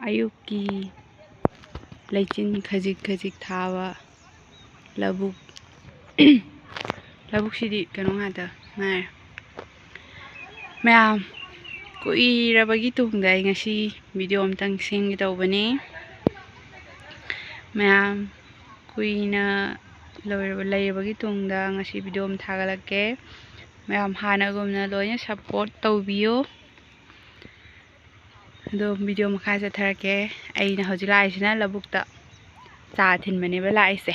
ꯑꯌꯨꯛꯀꯤ ꯂꯩꯆꯤꯟ ꯈꯖꯤꯛ ꯈꯖꯤꯛ ꯊꯥꯕ ꯂꯧꯕꯨꯛ ꯂꯧꯕꯨꯛꯁꯤꯗꯤ ꯀꯩꯅꯣ ꯉꯥꯛꯇ ꯉꯥꯏꯔꯦ ꯃꯌꯥꯝ ꯀꯨꯏꯔꯕꯒꯤ ꯇꯨꯡꯗ ꯑꯩ ꯉꯁꯤ ꯚꯤꯗꯤꯑꯣ ꯑꯝꯇꯪ ꯁꯦꯝꯒꯦ ꯇꯧꯕꯅꯤ ꯃꯌꯥꯝ ꯀꯨꯏꯅ ꯂꯩꯔꯕꯒꯤ ꯇꯨꯡꯗ ꯉꯁꯤ ꯚꯤꯗꯤꯑꯣ ꯑꯃ ꯊꯥꯒꯠꯂꯛꯀꯦ ꯃꯌꯥꯝ ꯍꯥꯟꯅꯒꯨꯝꯅ ꯂꯣꯏꯅ ꯁꯞꯄꯣꯔꯠ ꯇꯧꯕꯤꯌꯨ ꯑꯗꯣ ꯚꯤꯗꯤꯑꯣ ꯃꯈꯥ ꯆꯠꯊꯔꯛꯀꯦ ꯑꯩꯅ ꯍꯧꯖꯤꯛ ꯂꯥꯛꯏꯁꯤꯅ ꯂꯧꯕꯨꯛꯇ ꯆꯥ ꯊꯤꯟꯕꯅꯦꯕ ꯂꯥꯛꯏꯁꯦ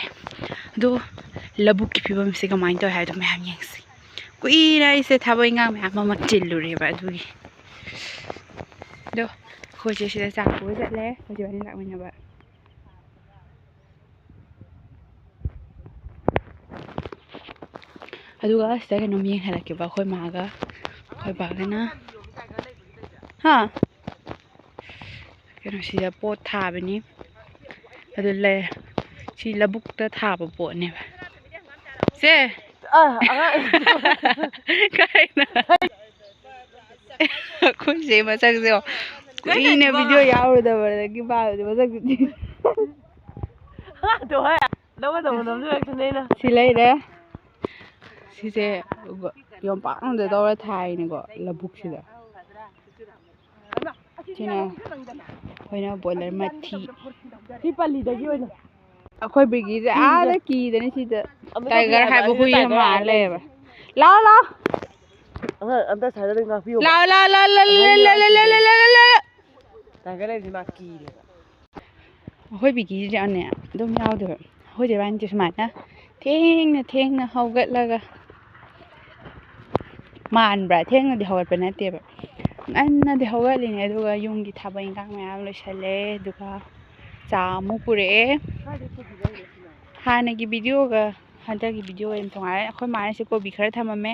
ꯑꯗꯣ ꯂꯧꯕꯨꯛꯀꯤ ꯐꯤꯕꯝꯁꯦ ꯀꯃꯥꯏꯅ ꯇꯧꯋꯦ ꯍꯥꯏꯕꯗꯣ ꯃꯌꯥꯝ ꯌꯦꯡꯁꯤ ꯀꯨꯏꯅ ꯑꯩꯁꯦ ꯊꯕꯛ ꯏꯪꯈꯥꯡ ꯃꯌꯥꯝ ꯑꯃ ꯆꯤꯜꯂꯨꯔꯦꯕ ꯑꯗꯨꯒꯤ ꯑꯗꯣ ꯑꯩꯈꯣꯏꯁꯦ ꯁꯤꯗ ꯆꯥ ꯄꯨꯔ ꯆꯠꯂꯦ ꯍꯧꯖꯤꯛ ꯋꯥꯔꯤ ꯂꯥꯛꯃꯤꯟꯅꯕ ꯑꯗꯨꯒ ꯁꯤꯗ ꯀꯩꯅꯣꯝ ꯌꯦꯡꯍꯜꯂꯛꯀꯦꯕ ꯑꯩꯈꯣꯏ ꯃꯥꯒ ꯑꯩꯈꯣꯏ ꯕꯥꯒꯅ ꯀꯩꯅꯣꯁꯤꯗ ꯄꯣꯠ ꯊꯥꯕꯅꯤ ꯑꯗꯨ ꯂꯩ ꯁꯤ ꯂꯧꯕꯨꯛꯇ ꯊꯥꯕ ꯄꯣꯠꯅꯦꯕ ꯁꯦ ꯀꯩꯅꯣ ꯑꯩꯈꯣꯏꯁꯦ ꯃꯁꯛꯁꯦ ꯀꯨꯏꯅ ꯚꯤꯗꯤꯑꯣ ꯌꯥꯎꯔꯨꯗꯕꯗꯒꯤ ꯃꯥꯁꯦ ꯃꯁꯛꯁꯦ ꯁꯤ ꯂꯩꯔꯦ ꯁꯤꯁꯦ ꯌꯣꯝꯄꯥꯛꯅꯗ ꯇꯧꯔ ꯊꯥꯏꯅꯦꯀꯣ ꯂꯧꯕꯨꯛꯁꯤꯗ ꯁꯤꯅ ꯑꯩꯈꯣꯏꯅ ꯕꯣꯏꯂꯔ ꯃꯊꯤ ꯁꯤ ꯄꯜꯂꯤꯗꯒꯤ ꯑꯣꯏꯅ ꯑꯩꯈꯣꯏ ꯕꯤꯒꯤꯁꯦ ꯑꯥꯗ ꯀꯤꯗꯅꯤ ꯁꯤꯗ ꯇꯥꯏꯒꯔ ꯍꯥꯏꯕ ꯍꯨꯏ ꯑꯃ ꯂꯩꯌꯦꯕ ꯂꯥꯎ ꯂꯥꯎ ꯑꯝꯇ ꯁꯥꯏꯗ ꯉꯥꯛꯄꯤꯌꯣ ꯂꯥꯎ ꯂꯥꯎ ꯂꯥꯎ ꯇꯥꯏꯒꯔ ꯂꯩꯕꯁꯤ ꯃꯥ ꯀꯤꯔꯦꯕ ꯑꯩꯈꯣꯏ ꯕꯤꯒꯤꯁꯤꯅꯦ ꯑꯗꯨꯝ ꯌꯥꯎꯗꯣꯏꯕ ꯑꯩꯈꯣꯏ ꯏꯕꯥꯅꯤꯁꯦ ꯁꯨꯃꯥꯏꯅ ꯊꯦꯡꯅ ꯍꯧꯒꯠꯂꯒ ꯃꯥꯟꯕ꯭ꯔꯥ ꯊꯦꯡꯅꯗꯤ ꯍꯧꯒꯠꯄ ꯅꯠꯇꯦꯕ ꯉꯟꯅꯗꯤ ꯍꯧꯒꯠꯂꯤꯅꯦ ꯑꯗꯨꯒ ꯌꯨꯝꯒꯤ ꯊꯕꯛ ꯏꯟꯈꯥꯡ ꯃꯌꯥꯝ ꯂꯣꯏꯁꯜꯂꯦ ꯑꯗꯨꯒ ꯆꯥ ꯑꯃꯨꯛ ꯄꯨꯔꯛꯑꯦ ꯍꯥꯟꯅꯒꯤ ꯚꯤꯗꯤꯑꯣꯒ ꯍꯟꯗꯛꯀꯤ ꯚꯤꯗꯤꯑꯣ ꯌꯥꯝ ꯇꯣꯡꯉꯥꯜꯂꯦ ꯑꯩꯈꯣꯏ ꯃꯥꯅꯁꯦ ꯀꯣꯕꯤ ꯈꯔ ꯊꯝꯃꯝꯃꯦ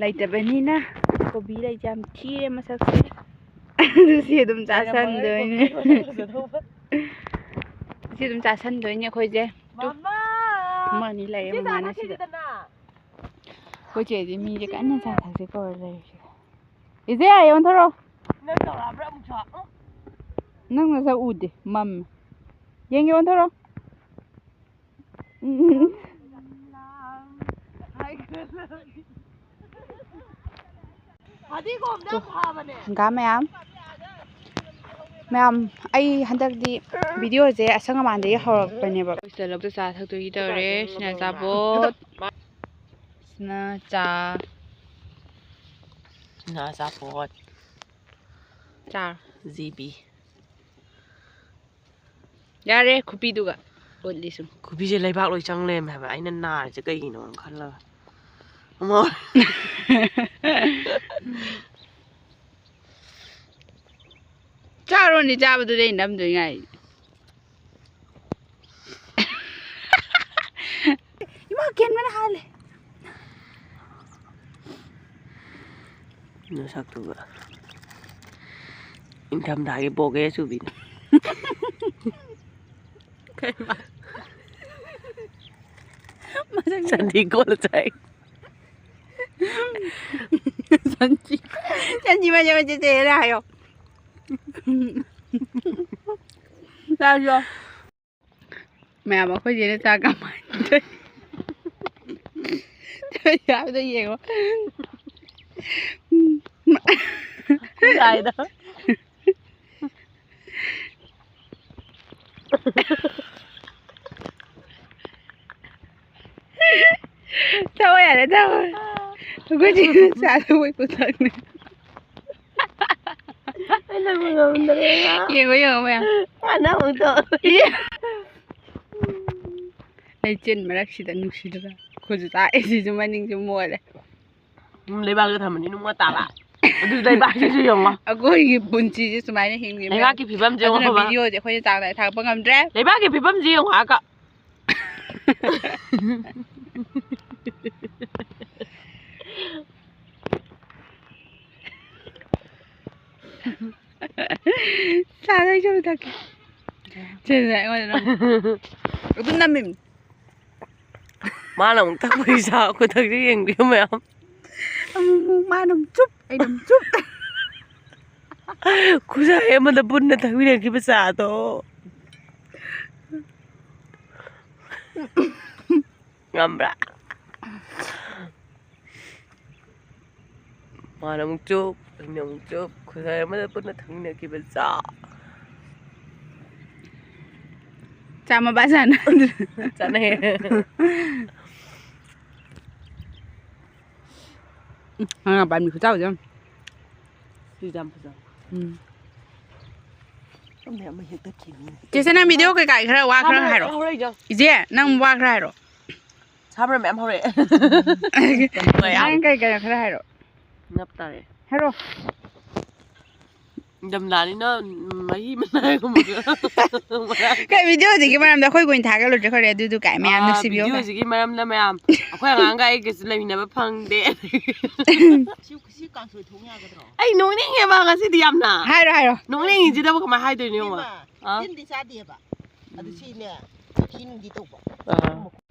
ꯂꯩꯇꯕꯅꯤꯅ ꯀꯣꯕꯤ ꯂꯩꯁꯦ ꯌꯥꯝ ꯊꯤꯔꯦ ꯃꯁꯛꯁꯦ ꯁꯤ ꯑꯗꯨꯝ ꯆꯥꯁꯟꯗꯣꯏꯅꯦ ꯁꯤ ꯑꯗꯨꯝ ꯆꯥꯁꯟꯗꯣꯏꯅꯦ ꯑꯩꯈꯣꯏꯁꯦ ꯑꯃ ꯑꯅꯤ ꯂꯩꯔꯦ ꯃꯃꯥꯅ ꯁꯤꯗ ꯑꯩꯈꯣꯏ ꯆꯦꯗꯤ ꯃꯤꯁꯦ ꯀꯟꯅ ꯆꯥ ꯊꯛꯁꯦ ꯀꯧꯔ ꯂꯩꯔꯤꯁꯤꯗ ꯏꯆꯦ ꯌꯣꯟꯊꯣꯔꯛꯑꯣ ꯅꯪ ꯅꯁꯛ ꯎꯗꯦ ꯃꯝꯃꯦ ꯌꯦꯡꯒꯦ ꯌꯣꯟꯊꯣꯔꯛꯑꯣ ꯍꯪꯒꯥꯝ ꯃꯌꯥꯝ ꯑꯩ ꯍꯟꯗꯛꯇꯤ ꯚꯤꯗꯤꯑꯣꯁꯦ ꯑꯁꯪ ꯑꯃꯥꯟꯗꯒꯤ ꯍꯧꯔꯛꯄꯅꯦꯕ ꯁꯤꯗ ꯂꯧꯕꯨꯛꯇ ꯆꯥ ꯊꯛꯇꯣꯏꯒꯤ ꯇꯧꯔꯦ ꯁꯤꯅ ꯑꯆꯥꯄꯣꯠ ꯁꯤꯅ ꯆꯥ ꯁꯤꯅ ꯑꯆꯥꯄꯣꯠ ꯆꯥ ꯖꯤꯕꯤ ꯌꯥꯔꯦ ꯈꯨꯄꯤꯗꯨꯒ ꯎꯠꯂꯤ ꯁꯨꯝ ꯈꯨꯕꯤꯁꯦ ꯂꯩꯕꯥꯛ ꯂꯣꯏ ꯆꯪ ꯂꯩꯔꯝꯃꯦ ꯍꯥꯏꯕ ꯑꯩꯅ ꯅꯥꯔꯤꯁꯦ ꯀꯩꯒꯤꯅꯣ ꯈꯜꯂꯒ ꯆꯥꯔꯣꯅꯤ ꯆꯥꯕꯗꯨꯗꯤ ꯑꯩ ꯅꯝꯗꯣꯏꯉꯥꯏ 이마 캔만 할래. ꯅꯁꯛꯇꯨꯒ ꯏꯪꯊꯝꯊꯥꯒꯤ ꯕꯣꯒꯦ ꯆꯨꯕꯤꯅꯤ. ꯀꯩꯃ ꯆꯟꯗꯤ ꯀꯣꯜꯂ ꯆꯥꯏ. ꯆꯟꯗꯤ 맞아 맞아 해라요. ꯆꯥꯖꯣ ꯃꯌꯥꯝ ꯑꯩꯈꯣꯏꯁꯦꯅ ꯆꯥ ꯀꯃꯥꯏꯅ ꯇꯧꯏ ꯌꯥꯕꯗ ꯌꯦꯡꯉꯣ ꯌꯥꯏꯗ ꯊꯛꯑꯣ ꯌꯥꯔꯦ ꯊꯛꯑꯣ ꯑꯩꯈꯣꯏ ꯆꯥꯗ ꯃꯣꯏ ꯄꯨꯊꯛꯅꯦ ꯌꯦꯡꯉꯣ ꯌꯦꯡꯉꯣ ꯃꯌꯥꯝ ꯂꯩꯆꯤꯟ ꯃꯔꯛꯁꯤꯗ ꯅꯨꯡꯁꯤꯗꯨꯒ ꯑꯩꯈꯣꯏꯁꯨ ꯇꯥꯛꯑꯦ ꯁꯤꯁꯨ ꯃꯅꯤꯡꯁꯨ ꯃꯣꯠꯂꯦ ꯂꯩꯕꯥꯛꯇ ꯊꯝꯃꯅꯤ ꯅꯨꯡꯉ ꯇꯥꯕ ꯑꯗꯨꯁꯨ ꯂꯩꯕꯥꯛꯁꯤꯁꯨ ꯌꯦꯡꯉꯣ ꯑꯩꯈꯣꯏꯒꯤ ꯄꯨꯟꯁꯤꯁꯦ ꯁꯨꯃꯥꯏꯅ ꯍꯤꯡꯉꯦ ꯂꯩꯕꯥꯛꯀꯤ ꯐꯤꯕꯝꯁꯦ ꯑꯗꯨꯅ ꯌꯦꯡꯉꯣ ꯚꯤꯗꯤꯑꯣꯁꯦ ꯑꯩꯈꯣꯏꯅ ꯆꯥꯡ ꯅꯥꯏꯅ ꯊꯥꯒꯠꯄ ꯉꯝꯗ꯭ꯔꯦ ꯂꯩꯕꯥꯛꯀꯤ ꯐꯤꯕꯝꯁꯦ ꯌꯦꯡꯉꯣ ꯍꯥꯏꯔꯒ ꯆꯥꯗꯣꯏꯁꯨ ꯊꯛꯀꯦ ꯁꯤꯗ ꯑꯩꯉꯣꯟꯗ ꯑꯗꯨꯝ ꯅꯝꯃꯤꯝ ꯃꯥꯅ ꯑꯃꯨꯛ ꯊꯛꯄꯒꯤ ꯆꯥ ꯈꯨꯊꯛꯁꯦ ꯌꯦꯡꯕꯤꯌꯨ ꯃꯌꯥꯝ ꯃꯥꯅ ꯆꯨꯞ ꯑꯩꯅ ꯆꯨꯞ ꯈꯨꯁꯥꯏ ꯑꯃꯗ ꯄꯨꯟꯅ ꯊꯛꯃꯤꯟꯅꯈꯤꯕ ꯆꯥꯗꯣ ngambra mana mung chup ina mung chup khusai ma pun na thang ne ki ba cha chama basan cha ne ha bạn mình khao chứ đi dam pha không thể mà hiện tất cả chị sẽ làm video cái khai ra qua khai rồi chị năng qua khai rồi sao mà em hỏi anh cái khai rồi ngập tay hello đầm đà đi nó mấy này không cái video gì cái mà làm đã khôi quỳnh thả cái luật cho khỏi để tôi cãi mẹ em được video gì cái mà làm là mẹ em khoe ngang cái là mình là phăng để ai nói này nghe mà cái gì đi em nè hai rồi nói này chỉ đâu có mà hai tuổi nhiều mà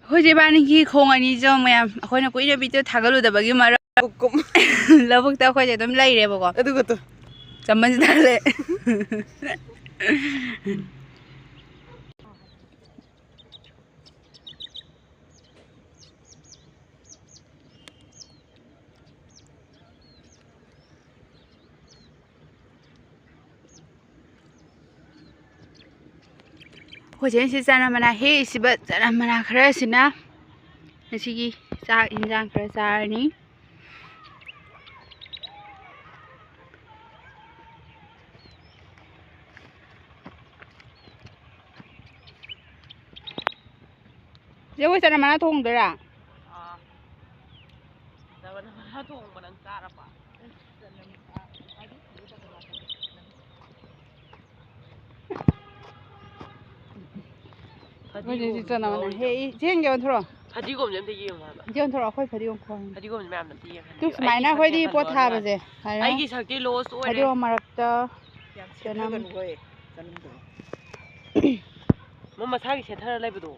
hồi chị bạn khi không anh đi cho mẹ khôi nó cũng cho video thả cái luật để bagi mà cũng Labukta khôi chỉ tóm lấy đấy bố itu Zaman sekali. Hujan sih sana mana hei sibat sana mana keras na. Nasi sa injang keras ni. Giờ sana mana thùng đấy à? Giờ mana thùng mà đang cắt apa? Hujan sih sana mana hei, jangan jauh thoro. Hadi gom jam tiga mà. Jauh thoro khôi hadi gom khôi. Hadi gom jam am tiga. Tu semai na khôi đi pot thả bây giờ. Ai cái sakti lo so. Hadi gom marakta. Janam. Mo masagi se thara lai bdo.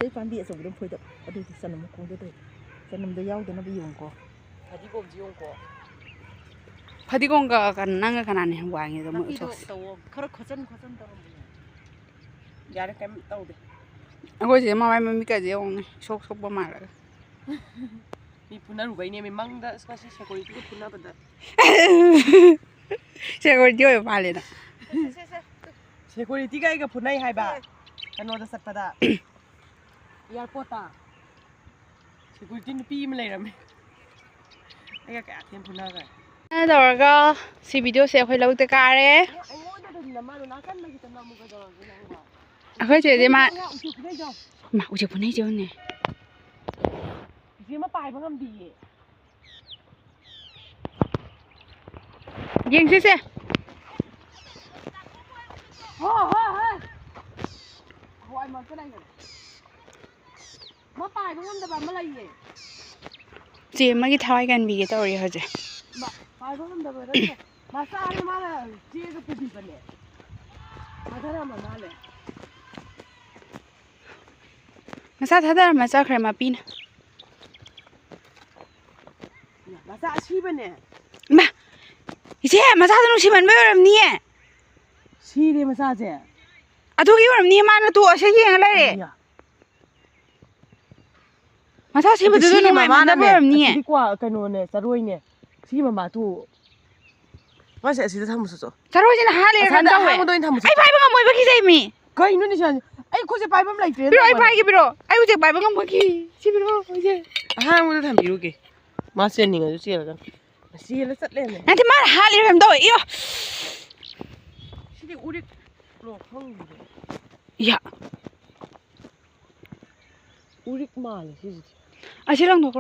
Đây phán địa rồi phơi đậu, ở đây thì sân nó cũng đây, sân nó dao thì nó bị dùng co. Hadi gom jiong ko. Hadi gom cái năng cái này không quan gì đâu mọi chỗ. Khơi chân đâu. Giá nó kém tàu đi. Anh có gì mà mày cái gì không? Sốc bao mà lại. Mi puna rubai ne memang da sekali security ko puna benda. Security yo pale na. Security ka punai hai ba. Kano da satpada. Airport ta. Security ni pi ma lai ram. Ai ka athen puna ka. Rồi cơ, si video sẽ khôi lâu tới cả đấy. Khôi chuyện gì mà ui chụp này chưa nè. Gì mà bài bằng âm gì? Dừng xe. Hỏi mà cái này này. Mà bài bằng âm là bằng cái gì? Chị mà cái thoiกันbị cái tao rồi hả chị? Bài bằng âm là bằng cái gì? Mà sao nó mà là chia cái gì vậy? Mà thế nào mà này? Mà sao thế đó mà sao khởi mà pin? Mà sao xí bên nè? Mà 이제 mà sao nó xí bên bây giờ nè? Xí đi mà sao chứ? À tôi kêu làm nè mà nó tua sẽ gì lại đấy? Mà sao xí bên tôi nó mày mà nó bây giờ nè? Xí qua cái nồi nè, sao rồi nè? Xí mà tu. Mà sẽ xí tham một số. Sao rồi chứ hả liền đâu vậy? Ai phải bằng mồi cái gì mi? Cái nó đi xem. Ai có sẽ bài bằng lại thế? Biro ai phải cái biro? Ai udah bài bằng mồi cái? Xí biro udah. À, udah tham biro cái. Mà xem nhìn cái gì là xí là sắt lên này. Nanti mana hal ini làm đâu vậy? Xí đi udah lo không. Iya. Udah mal xí. À xí lang đâu?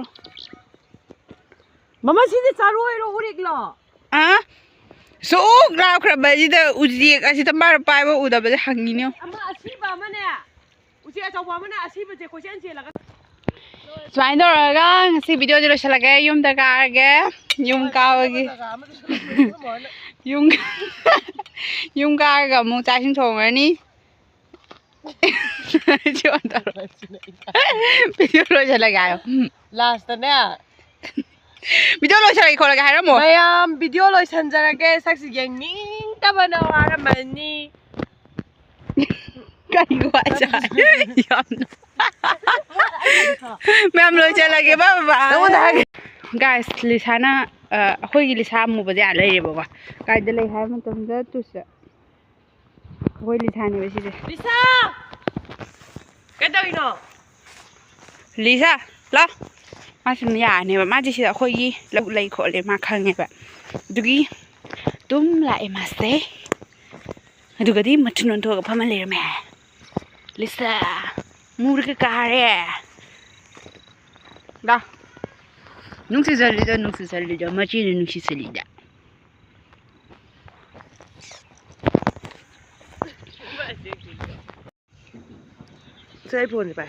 Mama xí đi sao rồi udah lo? À? So, lao khắp bây giờ uji cái gì tao bảo bài bao udah bây giờ hàng nghìn nhiêu? Ama xí bà mà nè. Uji cháu bà mà nè, xí bây giờ có chuyện gì là cái. Vậy đó rồi các si video cho nó cái yum ta cái yum cao cái yum yum cao cái một trái sinh trồng này ní Chọn tao video lôi cho lại gài last nè video lôi cho lại khỏi là gài đó một mày video lôi sân ra cái sắc gì vậy nhìn ta bên đâu à mà ni cái quá trời mẹ em lôi cho lại cái bao bà guys Lisana khôi Lisa mua bây giờ lấy bố cái đây lấy hai mươi tấm giấy tu sửa khôi Lisa này bây giờ Lisa cái đâu nó Lisa lo mà xin nhà này mà chỉ là khôi gì lâu lấy khỏi lấy mà khăng này vậy đuôi túm lại mà sẽ đuôi cái gì mà chun thôi phải mà lấy mẹ Lisa mua cái cà rè đó nung si salida mà chỉ nung si salida chơi buồn vậy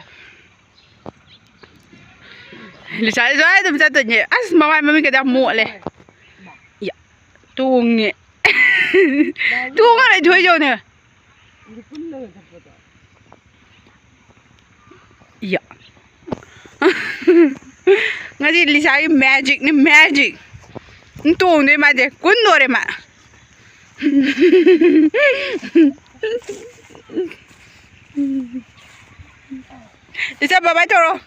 Lisa rồi tụi mình tự nhiên mà mình cái đó muaเลยtuông nhỉ tuông này thôi rồi nè dạ ngay thì Lisa cái magic tuông đấy mà để cuốn đồ đấy mà Lisa bye bye thôi